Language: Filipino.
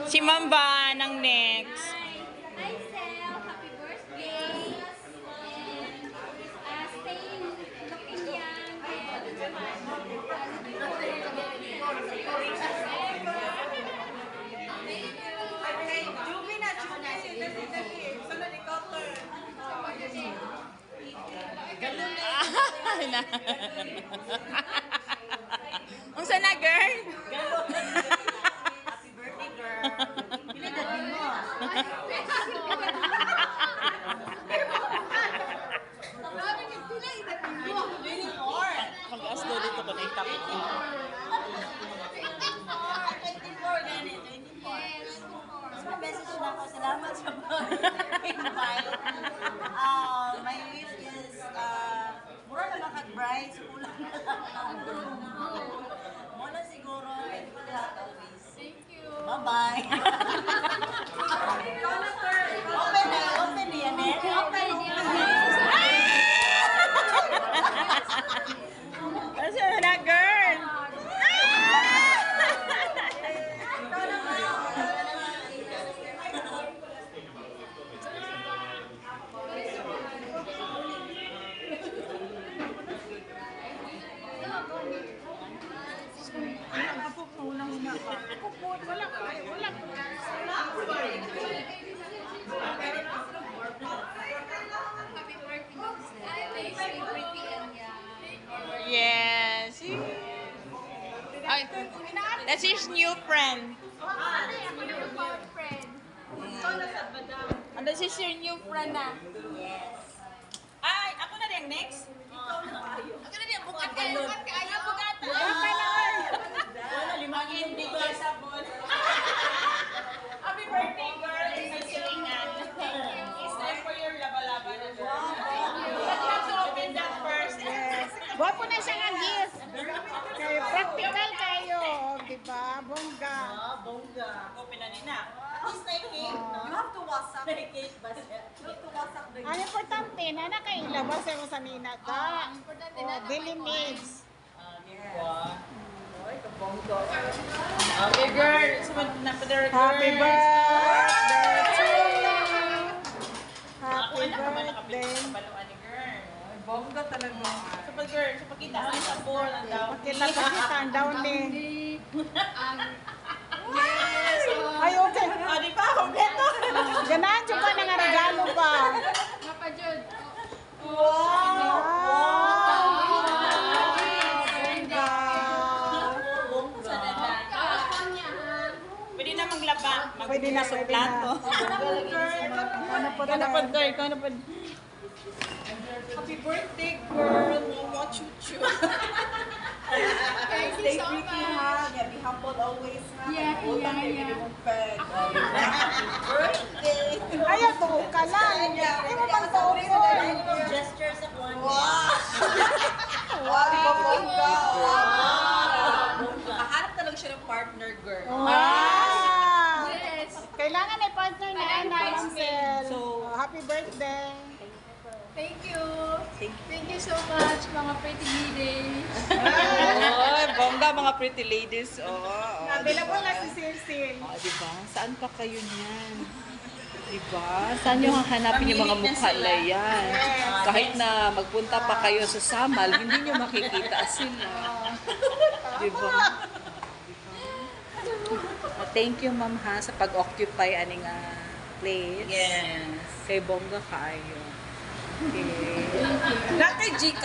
Si Mamba ng next. Hi, Sel. Happy birthday. And stay looking young. Unsa na, girl? Happy birthday, girl. Pinagdadin mo. Mag-aas daw dito ko na itapit ko. 24 ganit, 24. Mas message na ako. Salamat sa invite. My wish is, mura naman kag-bright. So, kulang na lang. Muna siguro, and for that always. Thank you. Bye-bye. Open na yan eh. Open Unsa na, girl? Happy birthday, Sel. Stay pretty and young. Yes. Ay, that's his new friend. Your friend. And this is your new friend na. Yes. Ay, ako na rin next. Ako na rin, bukat kayo. Bukat kayo. Bukat Wala, limang hindi ko lang sabon. Happy birthday, girl. It's Silingan. It's time for your laba-laba na girl. But you have to open that first. Gwapo na siya nga gift. Kaya practical kayo, di ba? Bongga. Bongga. Open na nina. Who's na cake? You have to wasak. Cake ba siya? You have to wasak the Ang importante, na kailabas mo sa ninaga. Importante O, na daily needs. Ay, kabongga. Okay, girl. Sumad na pa the Happy birthday to you. Happy birthday. Baluan ni girl. Bongga talaga. So, pag girl, so pakita ang sabon, ang daw. Pakita ang down eh. Yes. Ay, okay. Ah, di ba? Kompleto. Ganahan siya pa ng regalo pa. Mapajud. Wow. Pwede na maglaba. Pwede na, Magbukas ang pwede plato. Ano po Kano po, girl? Kano po? Happy birthday, girl. Mama chuchu. Thank you so much. Yeah, be humble always. Yeah. Happy birthday. Ayaw, tuho ka lang. Hindi mo pang tuho. Gesture sa kuwan. Wow. Bongga. Mahanap talaga siya ng partner, girl. Wow. Yes. Kailangan ay partner na Kailangan Ansel. So- Happy birthday. Thank you. Thank you so much, mga pretty ladies. Oh, bongga mga pretty ladies. Available na si Cecil. Diba? Saan pa kayo niyan? Diba? Saan nyo hahanapin yung mga mukha na yan? Kahit na magpunta pa kayo sa Samal, hindi nyo makikita sila. Diba? Thank you, ma'am, ha, sa pag-occupy aning place. Yes. Kay bongga kayo. Okay. Not kay Gcash.